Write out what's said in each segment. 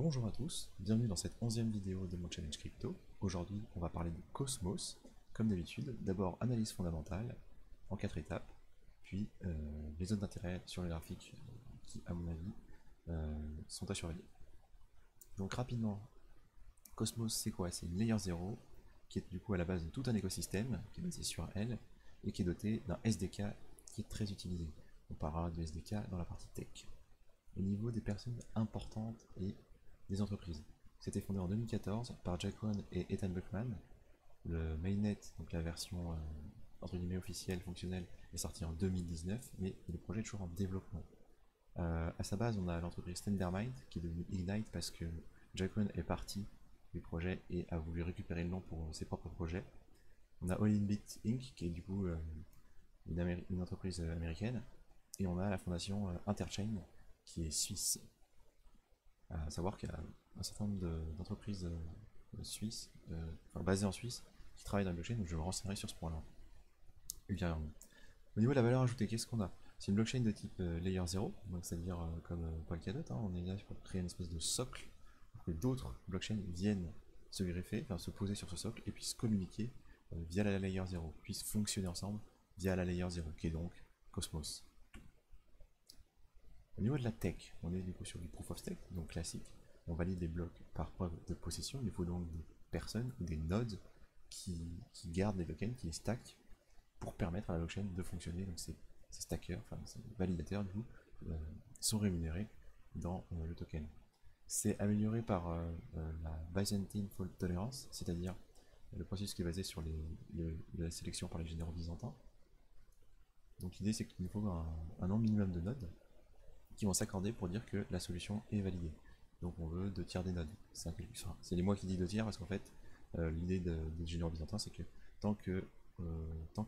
Bonjour à tous, bienvenue dans cette 11e vidéo de mon challenge crypto. Aujourd'hui, on va parler de Cosmos. Comme d'habitude, d'abord analyse fondamentale en 4 étapes, puis les zones d'intérêt sur le graphique qui, à mon avis, sont à surveiller. Donc rapidement, Cosmos c'est quoi? C'est une layer 0 qui est du coup à la base de tout un écosystème qui est basé sur elle et qui est doté d'un SDK qui est très utilisé. On parlera de SDK dans la partie tech. Au niveau des personnes importantes et des entreprises. C'était fondé en 2014 par Jack Wan et Ethan Buchman. Le mainnet, donc la version entre guillemets officielle, fonctionnelle, est sorti en 2019, mais le projet est toujours en développement. À sa base, on a l'entreprise Tendermint qui est devenue Ignite parce que Jack Wan est parti du projet et a voulu récupérer le nom pour ses propres projets. On a All In Bit Inc. qui est du coup une entreprise américaine. Et on a la fondation Interchain qui est suisse. À savoir qu'il y a un certain nombre d'entreprises suisses, basées en Suisse, qui travaillent dans la blockchain, donc je me renseignerai sur ce point-là ultérieurement. Au niveau de la valeur ajoutée, qu'est-ce qu'on a? C'est une blockchain de type layer 0, donc c'est-à-dire comme Polkadot, on est là pour créer une espèce de socle pour que d'autres blockchains viennent se greffer, enfin se poser sur ce socle et puissent communiquer via la layer 0, puissent fonctionner ensemble via la layer 0, qui est donc Cosmos. Au niveau de la tech, on est du coup sur du proof of stake, donc classique. On valide les blocs par preuve de possession. Il faut donc des personnes ou des nodes qui gardent les tokens, qui les stackent pour permettre à la blockchain de fonctionner. Donc ces stackers, enfin ces validateurs du coup, sont rémunérés dans le token. C'est amélioré par la Byzantine Fault Tolerance, c'est-à-dire le processus qui est basé sur la sélection par les généraux byzantins. Donc l'idée c'est qu'il nous faut un nombre minimum de nodes qui vont s'accorder pour dire que la solution est validée. Donc on veut 2 tiers des nodes. C'est les moi qui dis 2 tiers parce qu'en fait, l'idée des généraux byzantins, c'est que tant que,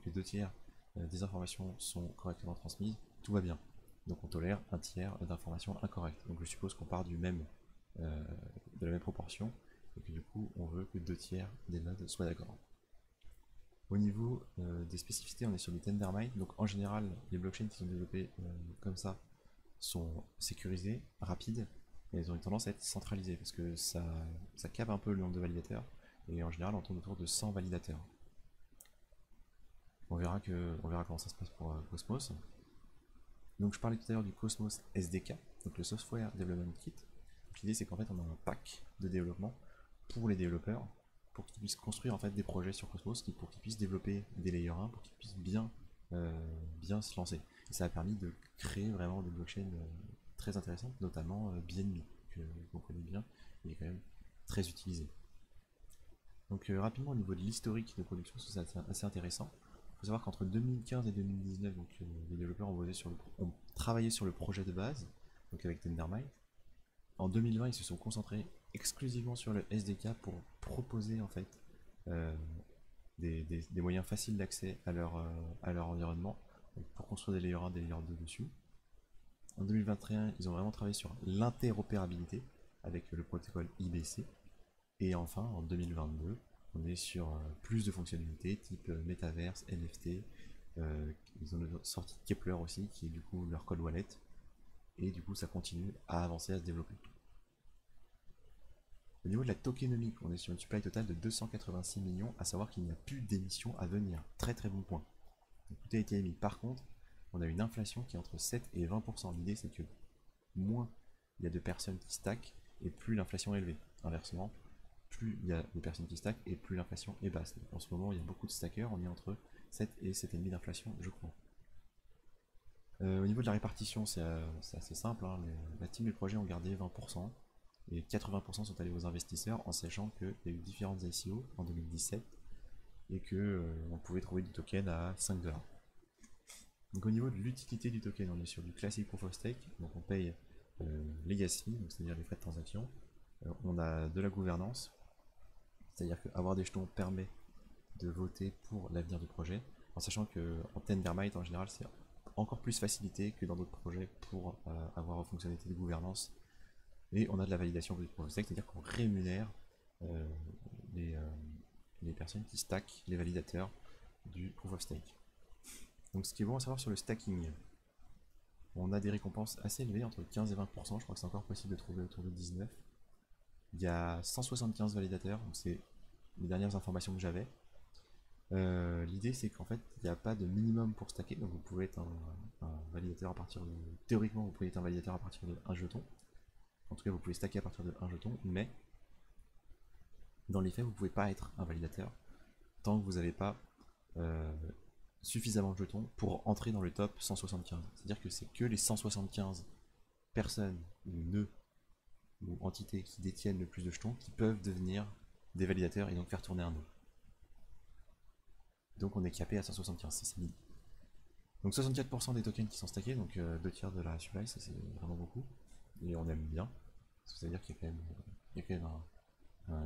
les 2 tiers des informations sont correctement transmises, tout va bien. Donc on tolère 1 tiers d'informations incorrectes. Donc je suppose qu'on part de la même proportion, et que du coup on veut que 2 tiers des nodes soient d'accord. Au niveau des spécificités, on est sur du Tendermint. Donc en général, les blockchains qui sont développées comme ça sont sécurisées, rapides, et elles ont une tendance à être centralisées parce que ça cape un peu le nombre de validateurs, et en général on tourne autour de 100 validateurs. On verra comment ça se passe pour Cosmos. Donc je parlais tout à l'heure du Cosmos SDK, donc le Software Development Kit. L'idée c'est qu'en fait on a un pack de développement pour les développeurs, pour qu'ils puissent construire en fait des projets sur Cosmos, pour qu'ils puissent développer des layers 1, pour qu'ils puissent bien se lancer. Et ça a permis de créer vraiment des blockchains très intéressantes, notamment BNB, que vous connaissez bien, il est quand même très utilisé. Donc rapidement au niveau de l'historique de production, c'est assez intéressant. Il faut savoir qu'entre 2015 et 2019, donc, les développeurs ont travaillé sur le projet de base, donc avec Tendermint. En 2020, ils se sont concentrés exclusivement sur le SDK pour proposer en fait des moyens faciles d'accès à leur environnement, pour construire des layers 1, des layers 2 dessus. En 2021, ils ont vraiment travaillé sur l'interopérabilité avec le protocole IBC. Et enfin, en 2022, on est sur plus de fonctionnalités type Metaverse, NFT. Ils ont sorti Kepler aussi, qui est du coup leur code wallet. Et du coup, ça continue à avancer, à se développer. Au niveau de la tokenomique, on est sur une supply totale de 286 millions, à savoir qu'il n'y a plus d'émissions à venir. Très très bon point. Donc, tout a été émis. Par contre, on a une inflation qui est entre 7 et 20%. L'idée c'est que moins il y a de personnes qui stackent et plus l'inflation est élevée. Inversement, plus il y a de personnes qui stackent et plus l'inflation est basse. Donc, en ce moment, il y a beaucoup de stackers, on est entre 7 et 7,5 d'inflation, je crois. Au niveau de la répartition, c'est assez simple, hein. La team et le projet ont gardé 20%, et 80% sont allés aux investisseurs, en sachant qu'il y a eu différentes ICO en 2017, et que on pouvait trouver du token à 5$. Donc au niveau de l'utilité du token, on est sur du classic proof of stake, donc on paye legacy, c'est-à-dire les frais de transaction. On a de la gouvernance, c'est-à-dire qu'avoir des jetons permet de voter pour l'avenir du projet, en sachant que en Tendermint en général c'est encore plus facilité que dans d'autres projets pour avoir une fonctionnalité de gouvernance. Et on a de la validation du proof of stake, c'est-à-dire qu'on rémunère euh, les personnes qui stackent, les validateurs du proof of stake. Donc ce qui est bon à savoir sur le stacking, on a des récompenses assez élevées, entre 15 et 20%, je crois que c'est encore possible de trouver autour de 19. Il y a 175 validateurs, donc c'est les dernières informations que j'avais. L'idée c'est qu'en fait il n'y a pas de minimum pour stacker, donc vous pouvez être un validateur à partir de... Théoriquement vous pouvez être un validateur à partir de 1 jeton. En tout cas vous pouvez stacker à partir de 1 jeton, mais dans les faits vous ne pouvez pas être un validateur tant que vous n'avez pas suffisamment de jetons pour entrer dans le top 175. C'est-à-dire que c'est que les 175 personnes ou nœuds ou entités qui détiennent le plus de jetons qui peuvent devenir des validateurs et donc faire tourner un nœud. Donc on est capé à 175, c'est midi. Donc 64% des tokens qui sont stackés, donc 2 tiers de la supply, ça c'est vraiment beaucoup. Et on aime bien. C'est-à-dire qu'il y a quand même,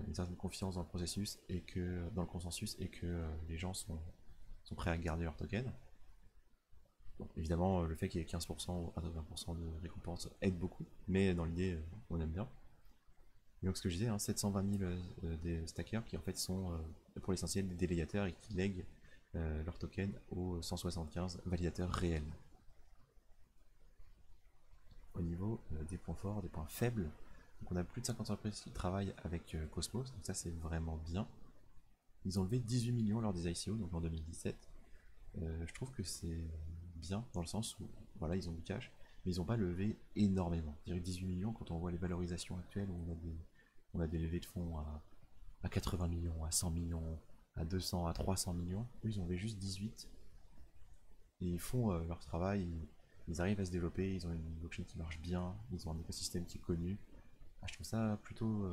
une certaine confiance dans le processus et que dans le consensus et que les gens sont prêts à garder leurs tokens. Bon, évidemment, le fait qu'il y ait 15% à 20% de récompense aide beaucoup, mais dans l'idée, on aime bien. Et donc ce que je disais, 720 000 des stackers qui en fait sont pour l'essentiel des délégateurs et qui lèguent leurs tokens aux 175 validateurs réels. Au niveau des points forts, des points faibles, donc on a plus de 50 entreprises qui travaillent avec Cosmos, donc ça c'est vraiment bien. Ils ont levé 18 millions lors des ICO, donc en 2017. Je trouve que c'est bien dans le sens où voilà, ils ont du cash, mais ils n'ont pas levé énormément. Je dirais 18 millions quand on voit les valorisations actuelles où on a des levées de fonds à 80 millions, à 100 millions, à 200, à 300 millions. Eux, ils ont levé juste 18. Et ils font leur travail, ils arrivent à se développer, ils ont une blockchain qui marche bien, ils ont un écosystème qui est connu. Ah, je trouve ça plutôt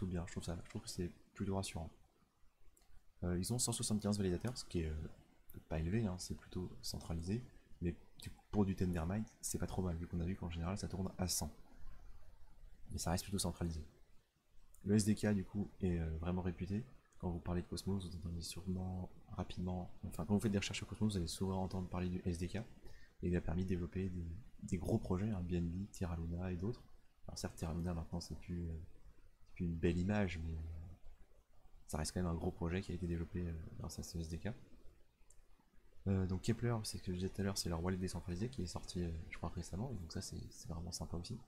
bien, je trouve que c'est plutôt rassurant. Ils ont 175 validateurs, ce qui est pas élevé, c'est plutôt centralisé, mais pour du Tendermint, c'est pas trop mal, vu qu'on a vu qu'en général ça tourne à 100. Mais ça reste plutôt centralisé. Le SDK du coup est vraiment réputé. Quand vous parlez de Cosmos, vous entendez sûrement rapidement, enfin quand vous faites des recherches sur Cosmos, vous allez souvent entendre parler du SDK. Et il a permis de développer des gros projets, BNB, Terra Luna et d'autres. Alors certes Terra Luna maintenant c'est plus une belle image, mais ça reste quand même un gros projet qui a été développé grâce à ce SDK. Donc Kepler, c'est ce que je disais tout à l'heure, c'est leur wallet décentralisé qui est sorti je crois récemment, donc ça c'est vraiment sympa aussi.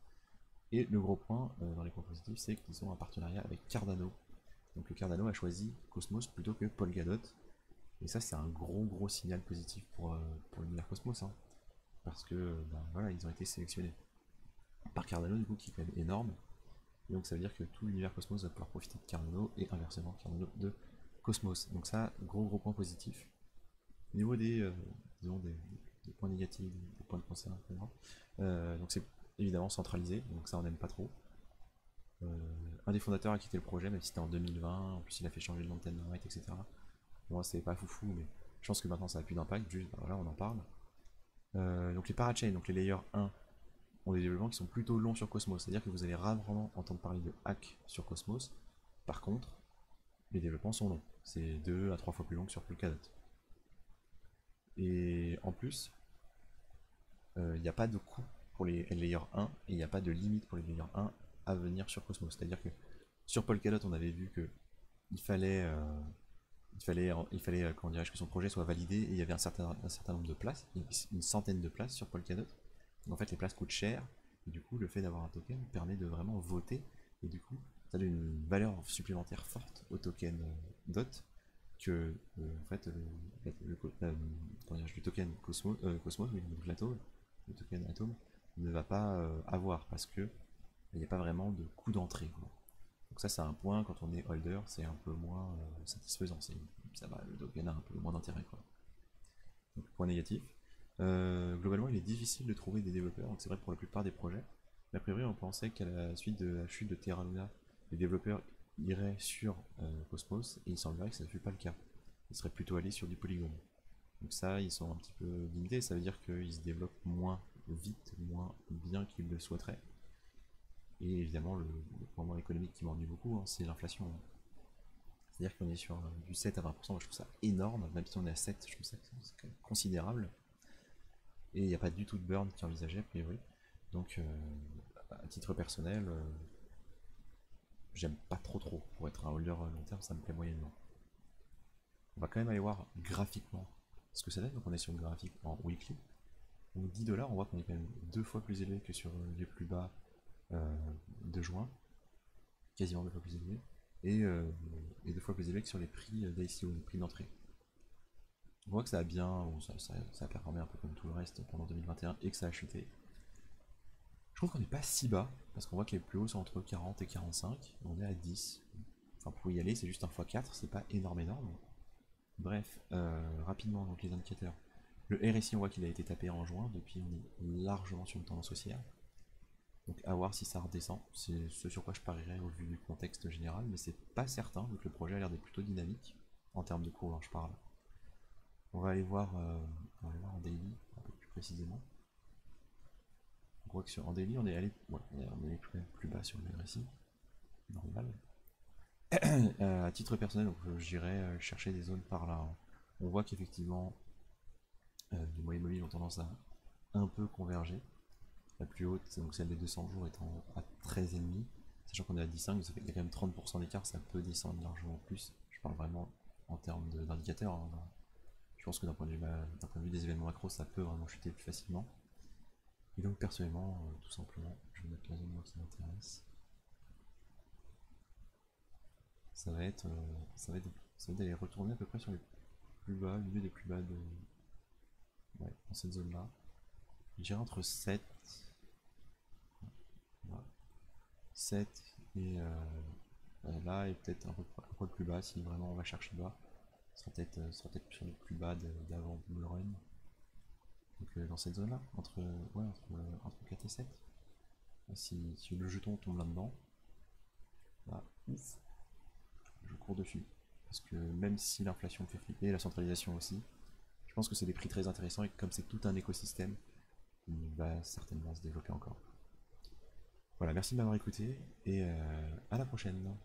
Et le gros point dans les points positifs, c'est qu'ils ont un partenariat avec Cardano. Donc Cardano a choisi Cosmos plutôt que Polkadot. Et ça c'est un gros signal positif pour l'univers Cosmos, parce que voilà, ils ont été sélectionnés par Cardano du coup qui est quand même énorme. Et donc ça veut dire que tout l'univers Cosmos va pouvoir profiter de Cardano et inversement Cardano de Cosmos. Donc ça, gros point positif. Au niveau disons des points négatifs, des points de concern, donc c'est évidemment centralisé, donc ça on n'aime pas trop. Un des fondateurs a quitté le projet, même si c'était en 2020, en plus il a fait changer le nom de Tendermint, etc. Moi c'est pas foufou, mais je pense que maintenant ça n'a plus d'impact, juste voilà, on en parle. Donc les parachains, donc les layers 1, ont des développements qui sont plutôt longs sur Cosmos, c'est-à-dire que vous allez rarement entendre parler de hack sur Cosmos. Par contre, les développements sont longs, c'est 2 à 3 fois plus long que sur Polkadot. Et en plus, il n'y a pas de coût pour les layers 1 et il n'y a pas de limite pour les layers 1 à venir sur Cosmos. C'est-à-dire que sur Polkadot, on avait vu que il fallait comment dirais-je, que son projet soit validé et il y avait un certain nombre de places, une centaine de places sur Polkadot. Donc en fait, les places coûtent cher et du coup, le fait d'avoir un token permet de vraiment voter et du coup, ça donne une valeur supplémentaire forte au token DOT que en fait le token Cosmos, oui, donc l'atome, le token Atom ne va pas avoir parce que il n'y a pas vraiment de coût d'entrée. Donc ça c'est un point, quand on est holder, c'est un peu moins satisfaisant, ça va, le token a un peu moins d'intérêt. Donc point négatif. Globalement il est difficile de trouver des développeurs, donc c'est vrai pour la plupart des projets. Mais a priori on pensait qu'à la suite de la chute de Terra Luna, les développeurs iraient sur Cosmos, et il semblerait que ça ne fût pas le cas. Ils seraient plutôt allés sur du Polygon. Donc ça, ils sont un petit peu limités, ça veut dire qu'ils se développent moins vite, moins bien qu'ils le souhaiteraient. Et évidemment, le point économique qui m'ennuie beaucoup, c'est l'inflation. C'est-à-dire qu'on est sur du 7 à 20%, moi je trouve ça énorme, même si on est à 7, je trouve ça c'est quand même considérable. Et il n'y a pas du tout de burn qui est envisagé, a priori. Donc, à titre personnel, j'aime pas trop. Pour être un holder long terme, ça me plaît moyennement. On va quand même aller voir graphiquement ce que ça donne. Donc on est sur une graphique en weekly. Donc 10$, on voit qu'on est quand même 2 fois plus élevé que sur les plus bas de juin. quasiment 2 fois plus élevé, et 2 fois plus élevé que sur les prix d'ICO, les prix d'entrée. On voit que ça a bien, bon, ça a performé un peu comme tout le reste pendant 2021 et que ça a chuté. Je trouve qu'on n'est pas si bas, parce qu'on voit que les plus hauts sont entre 40 et 45, on est à 10. Enfin, pour y aller, c'est juste un x4, c'est pas énorme. Bref, rapidement, donc les indicateurs. Le RSI, on voit qu'il a été tapé en juin, depuis on est largement sur une tendance haussière. Donc à voir si ça redescend, c'est ce sur quoi je parierais au vu du contexte général, mais c'est pas certain, donc le projet a l'air d'être plutôt dynamique, en termes de cours, je parle. On va aller voir, en daily, un peu plus précisément. On voit que en daily, on est allé, ouais, on est plus bas sur le RSI, normal. À titre personnel, j'irai chercher des zones par là. On voit qu'effectivement, les moyennes mobiles ont tendance à un peu converger. La plus haute, donc celle des 200 jours, étant à 13,5. Sachant qu'on est à 10,5, ça fait qu'il y a quand même 30% d'écart, ça peut descendre largement plus. Je parle vraiment en termes d'indicateurs. Hein. Je pense que d'un point de vue des événements macro, ça peut vraiment chuter plus facilement. Et donc personnellement, tout simplement, je vais mettre la zone moi qui m'intéresse. Ça va être d'aller retourner à peu près sur les plus bas, le milieu des plus bas de. Ouais, dans cette zone là. J'irai entre 7. Voilà. 7 et là, et peut-être un peu plus bas si vraiment on va chercher bas. Ce sera peut-être sur les plus bas d'avant Bull Run. Donc dans cette zone là, entre 4 et 7. Si le jeton tombe là-dedans, là, ouf, je cours dessus. Parce que même si l'inflation me fait flipper, la centralisation aussi, je pense que c'est des prix très intéressants et que comme c'est tout un écosystème, il va certainement se développer encore. Voilà, merci de m'avoir écouté et à la prochaine.